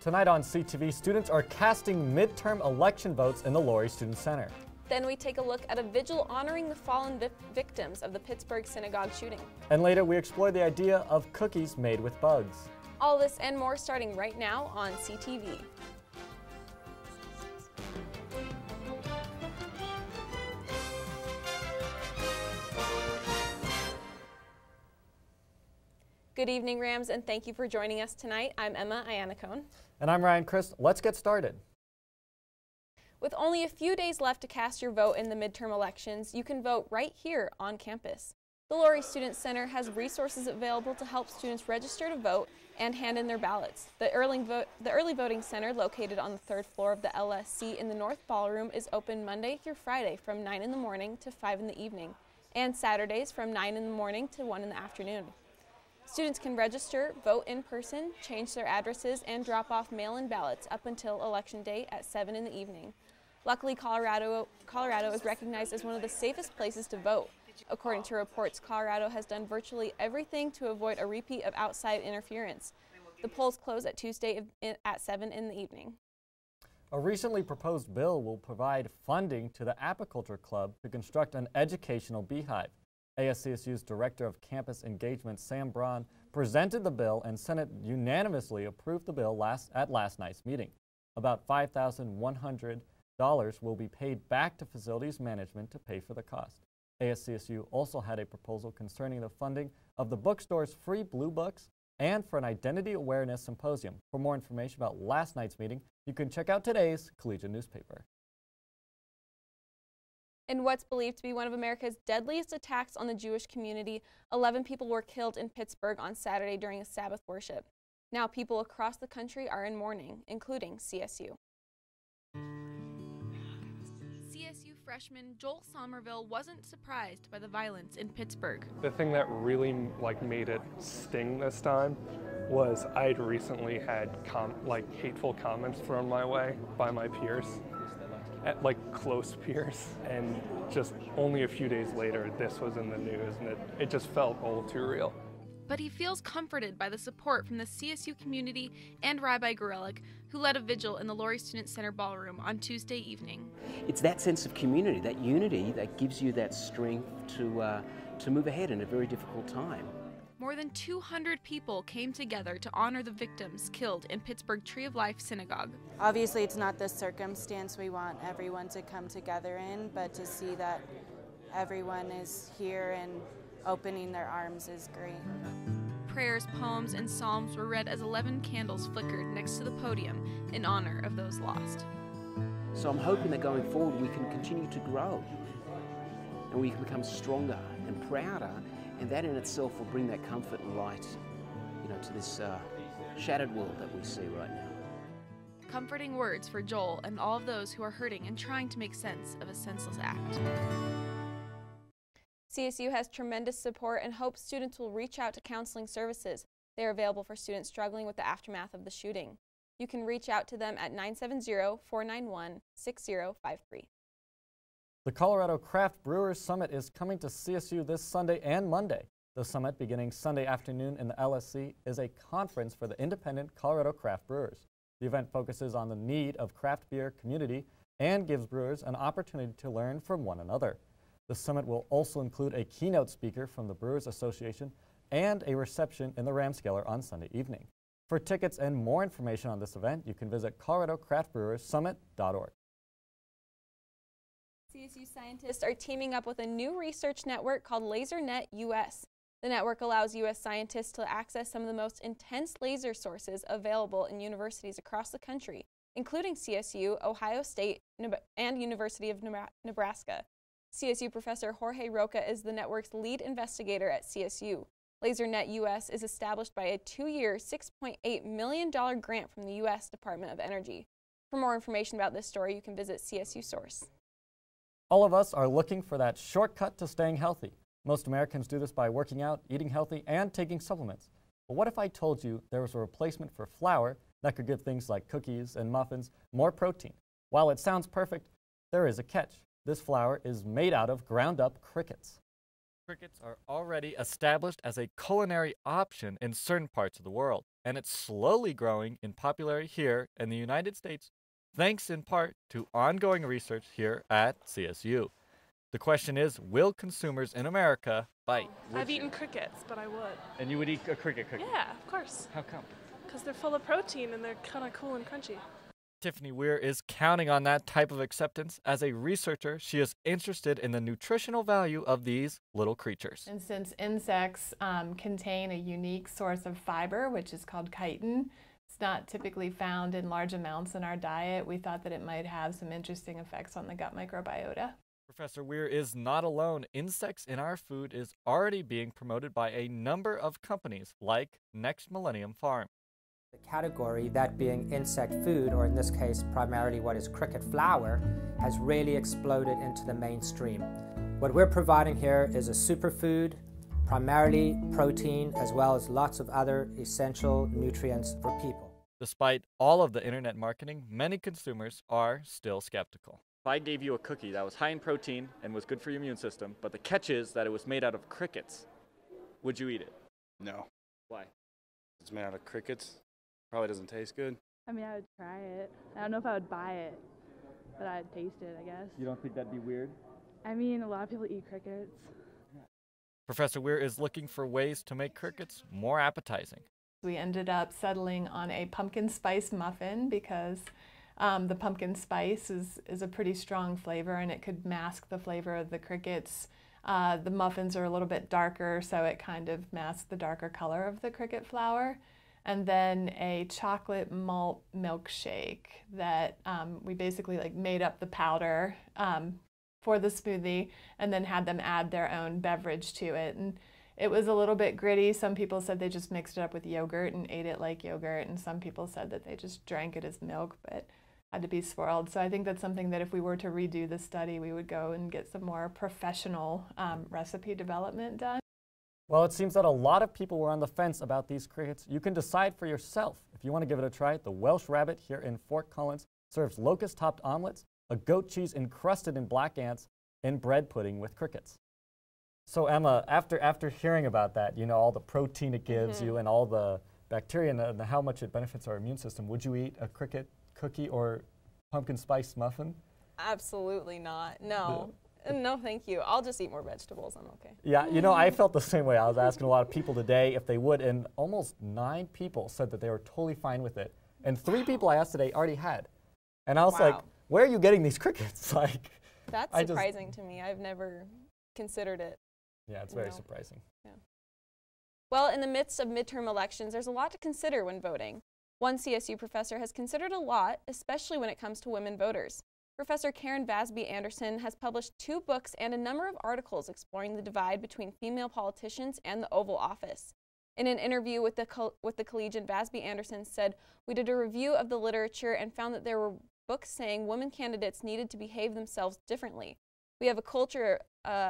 Tonight on CTV, students are casting midterm election votes in the Laurie Student Center. Then we take a look at a vigil honoring the fallen victims of the Pittsburgh synagogue shooting. And later we explore the idea of cookies made with bugs. All this and more starting right now on CTV. Good evening, Rams, and thank you for joining us tonight. I'm Emma Iannacone. And I'm Ryan Crist. Let's get started. With only a few days left to cast your vote in the midterm elections, you can vote right here on campus. The Laurie Student Center has resources available to help students register to vote and hand in their ballots. The early voting center, located on the third floor of the LSC in the North Ballroom, is open Monday through Friday from 9 in the morning to 5 in the evening, and Saturdays from 9 in the morning to 1 in the afternoon. Students can register, vote in person, change their addresses, and drop off mail-in ballots up until Election Day at 7 in the evening. Luckily, Colorado is recognized as one of the safest places to vote. According to reports, Colorado has done virtually everything to avoid a repeat of outside interference. The polls close at Tuesday at 7 in the evening. A recently proposed bill will provide funding to the Apiculture Club to construct an educational beehive. ASCSU's Director of Campus Engagement, Sam Braun, presented the bill, and Senate unanimously approved the bill at last night's meeting. About $5,100 will be paid back to facilities management to pay for the cost. ASCSU also had a proposal concerning the funding of the bookstore's free Blue Books and for an identity awareness symposium. For more information about last night's meeting, you can check out today's Collegiate newspaper. In what's believed to be one of America's deadliest attacks on the Jewish community, 11 people were killed in Pittsburgh on Saturday during a Sabbath worship. Now people across the country are in mourning, including CSU. CSU freshman Joel Somerville wasn't surprised by the violence in Pittsburgh. The thing that really made it sting this time was I'd recently had hateful comments thrown my way by my peers. At close peers, and just only a few days later this was in the news, and it just felt all too real. But he feels comforted by the support from the CSU community and Rabbi Gorelick, who led a vigil in the Laurie Student Center ballroom on Tuesday evening. It's that sense of community, that unity, that gives you that strength to move ahead in a very difficult time. More than 200 people came together to honor the victims killed in Pittsburgh Tree of Life Synagogue. Obviously, it's not the circumstance we want everyone to come together in, but to see that everyone is here and opening their arms is great. Prayers, poems, and psalms were read as 11 candles flickered next to the podium in honor of those lost. So I'm hoping that going forward we can continue to grow and we can become stronger and prouder. And that in itself will bring that comfort and light, to this shattered world that we see right now. Comforting words for Joel and all of those who are hurting and trying to make sense of a senseless act. CSU has tremendous support and hopes students will reach out to counseling services. They are available for students struggling with the aftermath of the shooting. You can reach out to them at 970-491-6053. The Colorado Craft Brewers Summit is coming to CSU this Sunday and Monday. The summit, beginning Sunday afternoon in the LSC, is a conference for the independent Colorado craft brewers. The event focuses on the need of craft beer community and gives brewers an opportunity to learn from one another. The summit will also include a keynote speaker from the Brewers Association and a reception in the Ramscaler on Sunday evening. For tickets and more information on this event, you can visit coloradocraftbrewerssummit.org. CSU scientists are teaming up with a new research network called LaserNet US. The network allows U.S. scientists to access some of the most intense laser sources available in universities across the country, including CSU, Ohio State, and University of Nebraska. CSU professor Jorge Roca is the network's lead investigator at CSU. LaserNet US is established by a 2-year, $6.8 million grant from the U.S. Department of Energy. For more information about this story, you can visit CSU Source. All of us are looking for that shortcut to staying healthy. Most Americans do this by working out, eating healthy, and taking supplements. But what if I told you there was a replacement for flour that could give things like cookies and muffins more protein? While it sounds perfect, there is a catch. This flour is made out of ground-up crickets. Crickets are already established as a culinary option in certain parts of the world, and it's slowly growing in popularity here in the United States, thanks in part to ongoing research here at CSU. The question is, will consumers in America bite? I've eaten crickets, but I would. And you would eat a cricket cookie? Yeah, of course. How come? Because they're full of protein and they're kind of cool and crunchy. Tiffany Weir is counting on that type of acceptance. As a researcher, she is interested in the nutritional value of these little creatures. And since insects contain a unique source of fiber, which is called chitin, it's not typically found in large amounts in our diet, we thought that it might have some interesting effects on the gut microbiota. Professor Weir is not alone. Insects in our food is already being promoted by a number of companies like Next Millennium Farm. The category, that being insect food, or in this case primarily what is cricket flour, has really exploded into the mainstream. What we're providing here is a superfood, primarily protein, as well as lots of other essential nutrients for people. Despite all of the internet marketing, many consumers are still skeptical. If I gave you a cookie that was high in protein and was good for your immune system, but the catch is that it was made out of crickets, would you eat it? No. Why? It's made out of crickets. Probably doesn't taste good. I mean, I would try it. I don't know if I would buy it, but I'd taste it, I guess. You don't think that'd be weird? I mean, a lot of people eat crickets. Professor Weir is looking for ways to make crickets more appetizing. We ended up settling on a pumpkin spice muffin because the pumpkin spice is a pretty strong flavor and it could mask the flavor of the crickets. The muffins are a little bit darker, so it kind of masks the darker color of the cricket flour. And then a chocolate malt milkshake that we basically made up the powder for the smoothie and then had them add their own beverage to it. And it was a little bit gritty. Some people said they just mixed it up with yogurt and ate it like yogurt, and some people said that they just drank it as milk but had to be swirled. So I think that's something that if we were to redo the study, we would go and get some more professional recipe development done. Well, it seems that a lot of people were on the fence about these crickets. You can decide for yourself. If you want to give it a try, the Welsh Rabbit here in Fort Collins serves locust-topped omelets, a goat cheese encrusted in black ants, and bread pudding with crickets. So Emma, after hearing about that, you know, all the protein it gives you and all the bacteria and how much it benefits our immune system, would you eat a cricket cookie or pumpkin spice muffin? Absolutely not. No. No, thank you. I'll just eat more vegetables. I'm okay. Yeah, you know, I felt the same way. I was asking a lot of people today if they would, and almost 9 people said that they were totally fine with it. And 3 people I asked today already had. And I was like, where are you getting these crickets? That's surprising to me. I've never considered it. Yeah, it's very surprising. Yeah. Well, in the midst of midterm elections, there's a lot to consider when voting. One CSU professor has considered a lot, especially when it comes to women voters. Professor Karen Vasby Anderson has published 2 books and a number of articles exploring the divide between female politicians and the Oval Office. In an interview with the Collegian, Vasby Anderson said, "We did a review of the literature and found that there were books saying women candidates needed to behave themselves differently. We have a culture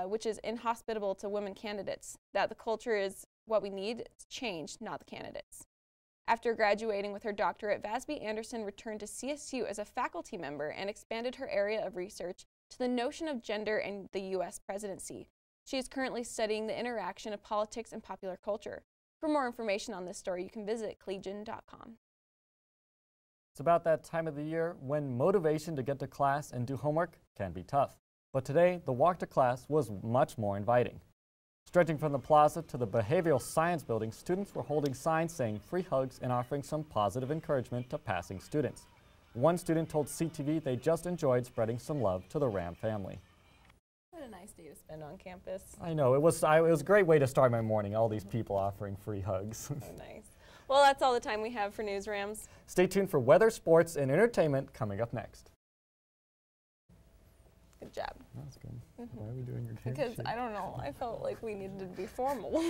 which is inhospitable to women candidates, that the culture is what we need to change, not the candidates." After graduating with her doctorate, Vasby Anderson returned to CSU as a faculty member and expanded her area of research to the notion of gender in the U.S. presidency. She is currently studying the interaction of politics and popular culture. For more information on this story, you can visit collegian.com. It's about that time of the year when motivation to get to class and do homework can be tough. But today, the walk to class was much more inviting. Stretching from the plaza to the Behavioral Science Building, students were holding signs saying free hugs and offering some positive encouragement to passing students. One student told CTV they just enjoyed spreading some love to the Ram family. What a nice day to spend on campus. I know, it was a great way to start my morning, all these people offering free hugs. Oh, nice. Well, that's all the time we have for News Rams. Stay tuned for weather, sports, and entertainment coming up next. Good job. That's good. Why are we doing your game Because, sheet? I don't know, I felt like we needed to be formal.